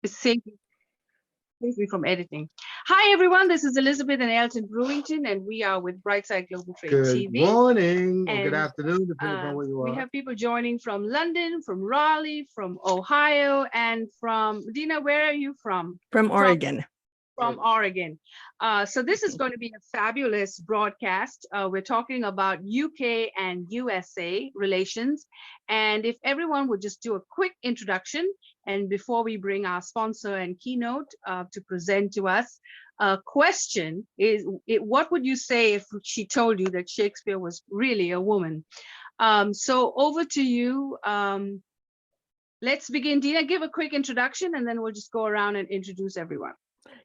Save me from editing. Hi, everyone. This is Elizabeth and Elton Brewington, and we are with Brightside Global Trade TV. Good morning or good And, afternoon, depending upon where you are. We have people joining from London, from Raleigh, from Ohio, and from Deena. Where are you from? From Oregon. From Oregon. So this is going to be a fabulous broadcast. We're talking about UK and USA relations. And if everyone would just do a quick introduction, and before we bring our sponsor and keynote to present to us, a question is, what would you say if she told you that Shakespeare was really a woman? So over to you. Let's begin. Deena, give a quick introduction, and then we'll just go around and introduce everyone.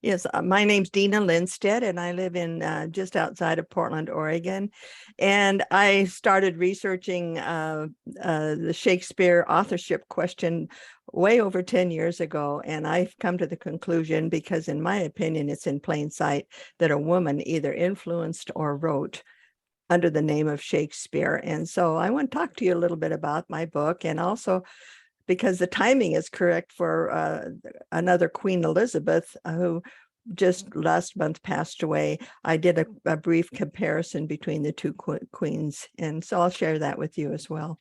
Yes, my name's Deena Lindstedt, and I live in just outside of Portland, Oregon. And I started researching the Shakespeare authorship question way over 10 years ago. And I've come to the conclusion, because in my opinion, it's in plain sight, that a woman either influenced or wrote under the name of Shakespeare. And so I want to talk to you a little bit about my book, and also because the timing is correct for another Queen Elizabeth, who just last month passed away. I did a brief comparison between the two queens, and so I'll share that with you as well.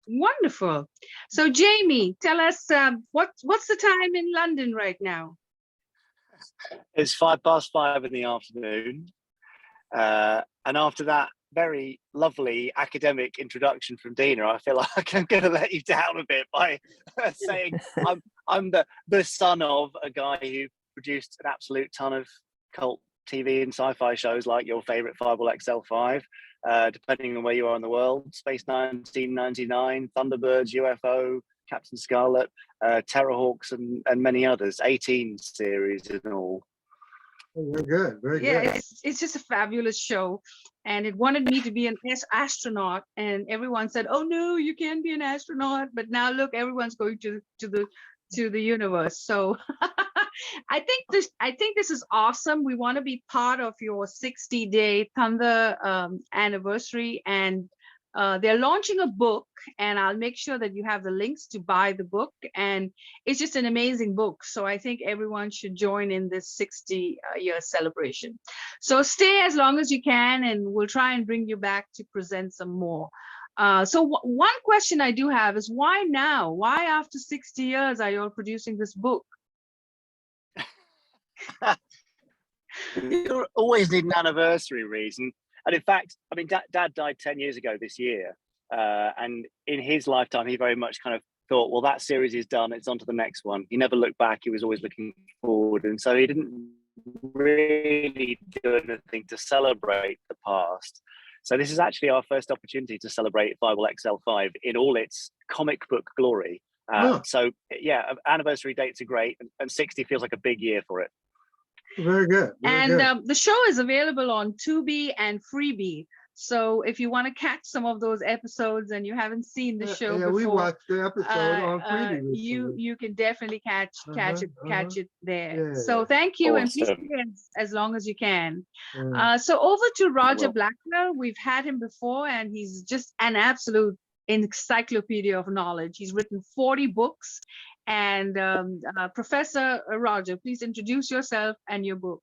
Wonderful. So Jamie, tell us what's the time in London right now? It's 5:05 in the afternoon. And after that very lovely academic introduction from Deena, I feel like I'm going to let you down a bit by saying I'm the son of a guy who produced an absolute ton of cult TV and sci-fi shows like your favorite Fireball XL5, depending on where you are in the world, Space 1999, Thunderbirds, UFO, Captain Scarlet, Terrorhawks, and many others, 18 series in all. Very good, very good. Yeah, it's just a fabulous show, and it wanted me to be an astronaut, and everyone said, "Oh no, you can't be an astronaut." But now look, everyone's going to the universe. So I think this is awesome. We want to be part of your 60-day Thunder anniversary, and they're launching a book, and I'll make sure that you have the links to buy the book. And it's just an amazing book. So I think everyone should join in this 60-year celebration. So stay as long as you can, and we'll try and bring you back to present some more. So one question I do have is, why now? Why after 60 years are you all producing this book? You always need an anniversary reason. And in fact, I mean, Dad died 10 years ago this year. And in his lifetime, he very much kind of thought, well, that series is done. It's on to the next one. He never looked back. He was always looking forward. And so he didn't really do anything to celebrate the past. So this is actually our first opportunity to celebrate Fireball XL5 in all its comic book glory. So yeah, anniversary dates are great. And 60 feels like a big year for it. Very good. The show is available on Tubi and Freebie. So if you want to catch some of those episodes and you haven't seen the show before, we watched the episode on Freebie. You can definitely catch it there. Yeah. So thank you, Awesome. And please stay as long as you can. So over to Roger Blackwell. We've had him before, and he's just an absolute encyclopedia of knowledge. He's written 40 books. And Professor Roger, please introduce yourself and your book.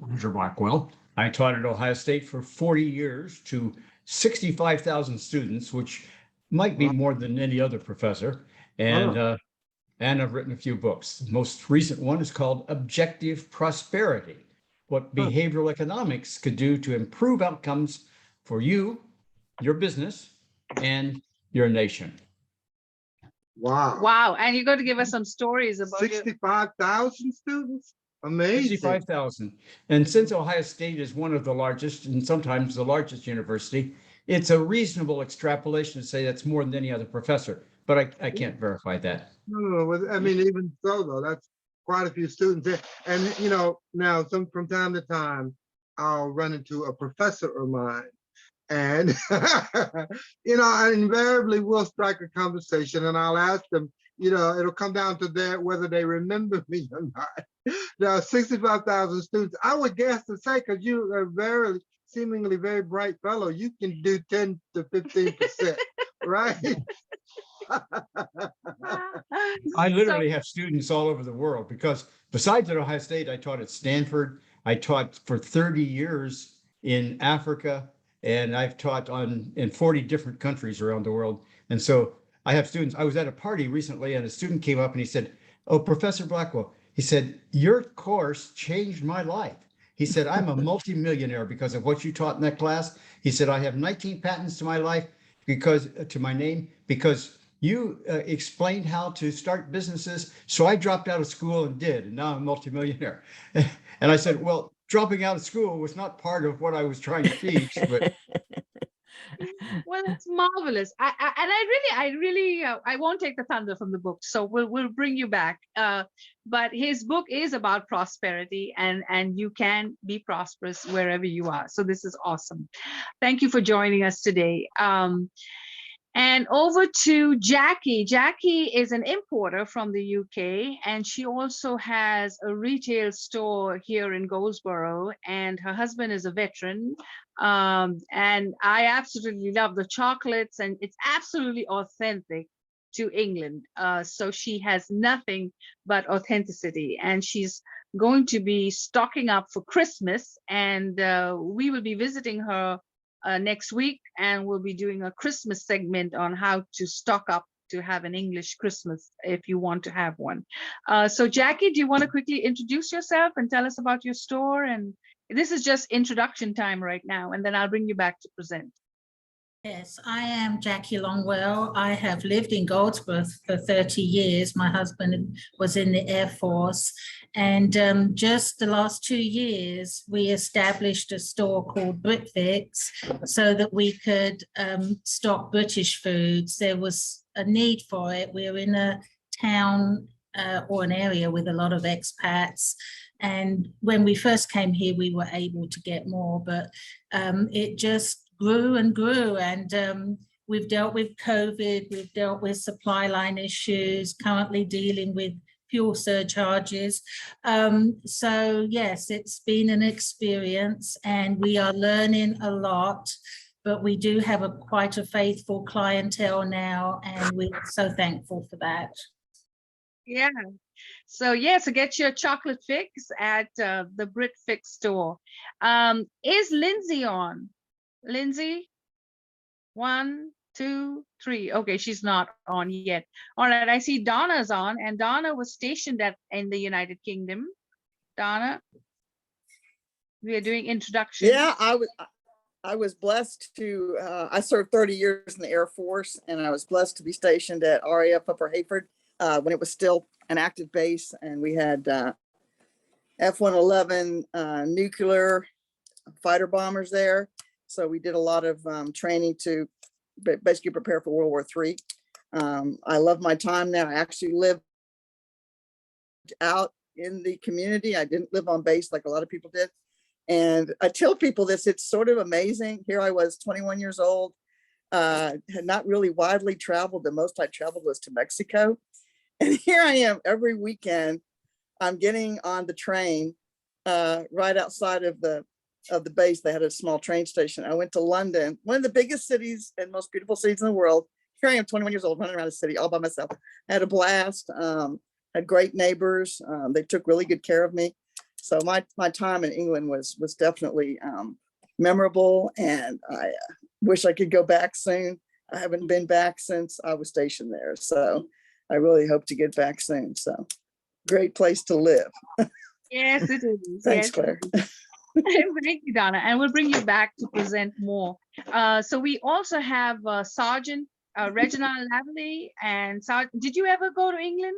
Roger Blackwell. I taught at Ohio State for 40 years to 65,000 students, which might be more than any other professor. And I've written a few books. The most recent one is called Objective Prosperity: What Behavioral Economics Could Do to Improve Outcomes for You, Your Business, and Your Nation. Wow. And you're going to give us some stories about 65,000 students? Amazing. 65,000. And since Ohio State is one of the largest, and sometimes the largest university, it's a reasonable extrapolation to say that's more than any other professor, but I can't verify that. No, I mean, even so, though, that's quite a few students there. And, you know, now from time to time, I'll run into a professor of mine. And, you know, I invariably will strike a conversation, and I'll ask them, you know, it'll come down to whether they remember me or not. There are 65,000 students. I would guess to say, because you are seemingly very bright fellow, you can do 10 to 15%, right? I So, literally have students all over the world because besides at Ohio State, I taught at Stanford. I taught for 30 years in Africa, and I've taught in 40 different countries around the world. And so I have students. I was at a party recently, and a student came up and he said, "Oh, Professor Blackwell," he said, "your course changed my life." He said, "I'm a multimillionaire because of what you taught in that class." He said, "I have 19 patents to my life because to my name because you explained how to start businesses. So I dropped out of school and did, and now I'm a multimillionaire." And I said, "Well, dropping out of school was not part of what I was trying to teach, but well, that's marvelous. I won't take the thunder from the book, so we'll bring you back. But his book is about prosperity, and you can be prosperous wherever you are. So this is awesome. Thank you for joining us today. And over to Jackie. Jackie is an importer from the UK, and she also has a retail store here in Goldsboro, and her husband is a veteran. And I absolutely love the chocolates, and it's absolutely authentic to England. So she has nothing but authenticity, and she's going to be stocking up for Christmas, and we will be visiting her next week, and we'll be doing a Christmas segment on how to stock up to have an English Christmas if you want to have one. So Jackie, do you want to quickly introduce yourself and tell us about your store? And this is just introduction time right now, and then I'll bring you back to present. Yes, I am Jackie Longwell. I have lived in Goldsboro for 30 years. My husband was in the Airforce. And just the last 2 years, we established a store called BritFix so that we could stock British foods. There was a need for it. We're in a town or an area with a lot of expats. And when we first came here, we were able to get more, but it just grew and grew, and we've dealt with COVID, we've dealt with supply line issues, currently dealing with fuel surcharges. So yes, it's been an experience, and we are learning a lot, but we do have quite a faithful clientele now, and we're so thankful for that. Yeah. So get your chocolate fix at the BritFix store. Is Lindsay on? Lindsay, 1, 2, 3. Okay, she's not on yet. All right, I see Donna's on, and Donna was stationed in the United Kingdom. Donna, we are doing introduction. Yeah, I was blessed to, I served 30 years in the Air Force, and I was blessed to be stationed at RAF Upper Hayford when it was still an active base, and we had F-111 nuclear fighter bombers there. So we did a lot of training to basically prepare for World War III. I love my time there. I actually lived out in the community. I didn't live on base like a lot of people did. And I tell people this, it's sort of amazing. Here I was 21 years old, had not really widely traveled. The most I traveled was to Mexico. And here I am every weekend. I'm getting on the train right outside of the base. They had a small train station. I went to London, one of the biggest cities and most beautiful cities in the world. Here I am, 21 years old, running around the city all by myself. I had a blast, had great neighbors. They took really good care of me. So my time in England was definitely memorable, and I wish I could go back soon. I haven't been back since I was stationed there. So I really hope to get back soon. So great place to live. Yes, it is. Thanks, yes, Claire. Thank you, Donna, and we'll bring you back to present more. So we also have Sergeant Reginal Lyerly, and did you ever go to England,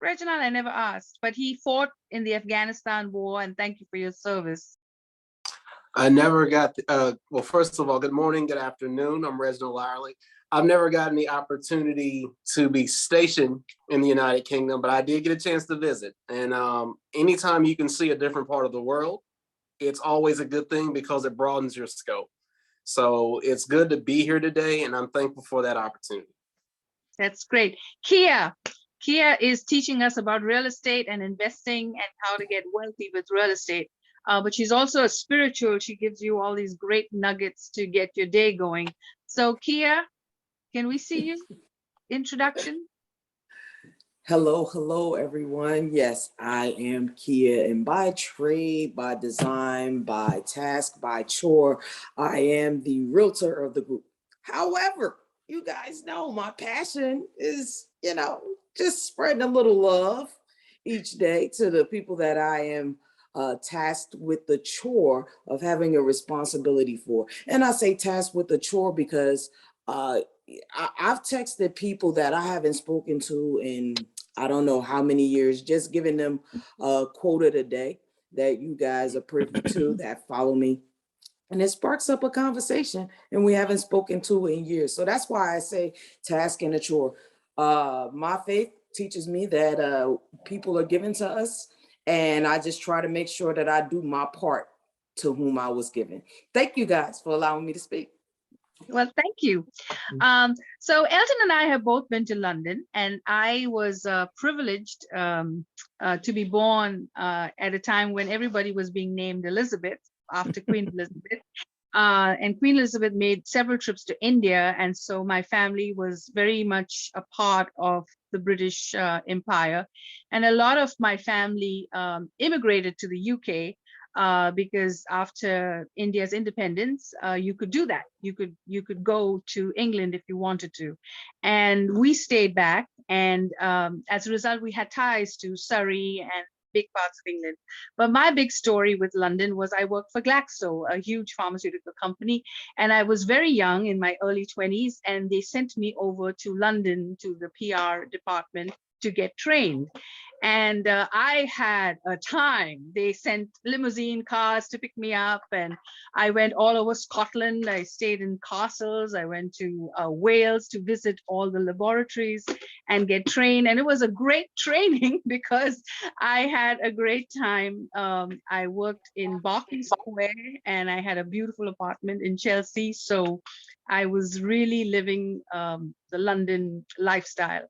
Reginal? I never asked, but he fought in the Afghanistan war, and thank you for your service. I never got, well, first of all, good morning, good afternoon. I'm Reginal Lyerly. I've never gotten the opportunity to be stationed in the United Kingdom, but I did get a chance to visit. And anytime you can see a different part of the world, it's always a good thing because it broadens your scope. So it's good to be here today, and I'm thankful for that opportunity. That's great. Kia is teaching us about real estate and investing and how to get wealthy with real estate. But she's also a spiritual. She gives you all these great nuggets to get your day going. So Kia, can we see you? introduction? Hello, everyone. Yes, I am Kia, and by trade, by design, by task, by chore, I am the realtor of the group. However, you guys know my passion is, just spreading a little love each day to the people that I am tasked with the chore of having a responsibility for. And I say tasked with the chore because I've texted people that I haven't spoken to in I don't know how many years, just giving them a quote a day that you guys are privy to, that follow me. And it sparks up a conversation, and we haven't spoken to in years. So that's why I say task and a chore. My faith teaches me that people are given to us, and I just try to make sure that I do my part to whom I was given. Thank you guys for allowing me to speak. Well, thank you. So Elton and I have both been to London, and I was privileged to be born at a time when everybody was being named Elizabeth after Queen Elizabeth. And Queen Elizabeth made several trips to India, and so my family was very much a part of the British Empire. And a lot of my family immigrated to the UK because after India's independence, you could do that. You could go to England if you wanted to, and we stayed back. And as a result, we had ties to Surrey and big parts of England. But my big story with London was I worked for Glaxo, a huge pharmaceutical company, and I was very young, in my early 20s, and they sent me over to London to the PR department to get trained. And I had a time. They sent limousine cars to pick me up, and I went all over Scotland. I stayed in castles. I went to Wales to visit all the laboratories and get trained. And it was a great training because I had a great time. I worked in Berkeley Square, and I had a beautiful apartment in Chelsea. So I was really living the London lifestyle.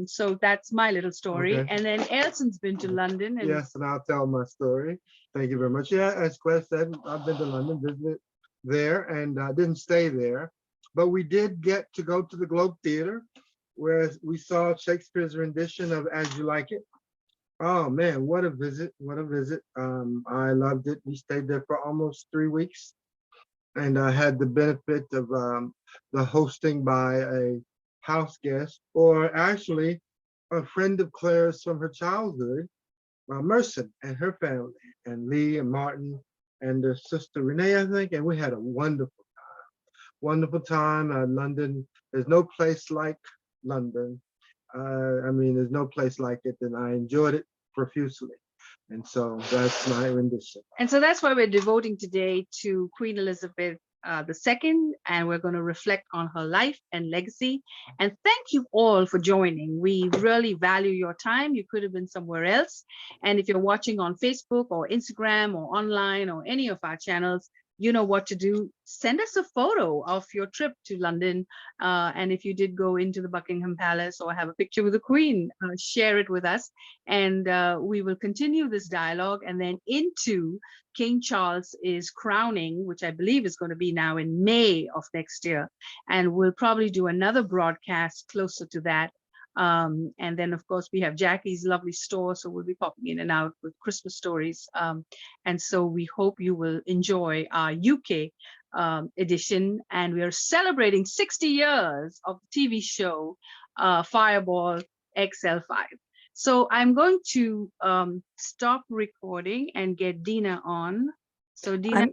So that's my little story. Okay. And then Elton's been to London. And Yes, and I'll tell my story. Thank you very much. Yeah, as Claire said, I've been to London, visited there, and didn't stay there. But we did get to go to the Globe Theatre, where we saw Shakespeare's rendition of As You Like It. Oh man, what a visit, what a visit. I loved it. We stayed there for almost 3 weeks, and I had the benefit of the hosting by a house guest, or actually a friend of Claire's from her childhood, Merson and her family, and Lee and Martin and their sister Renee, I think, and we had a wonderful time. Wonderful time. London, there's no place like London. I mean, there's no place like it, and I enjoyed it profusely. And so that's my rendition. And so that's why we're devoting today to Queen Elizabeth II, and we're going to reflect on her life and legacy. And thank you all for joining. We really value your time. You could have been somewhere else. And if you're watching on Facebook or Instagram or online or any of our channels, you know what to do. Send us a photo of your trip to London. And if you did go into the Buckingham Palace or have a picture with the Queen, share it with us. And we will continue this dialogue, and then into King Charles is crowning, which I believe is going to be now in May of next year. And we'll probably do another broadcast closer to that. And then, of course, we have Jackie's lovely store, so we'll be popping in and out with Christmas stories. And so we hope you will enjoy our UK edition. And we are celebrating 60 years of the TV show Fireball XL5. So I'm going to stop recording and get Deena on. So Deena,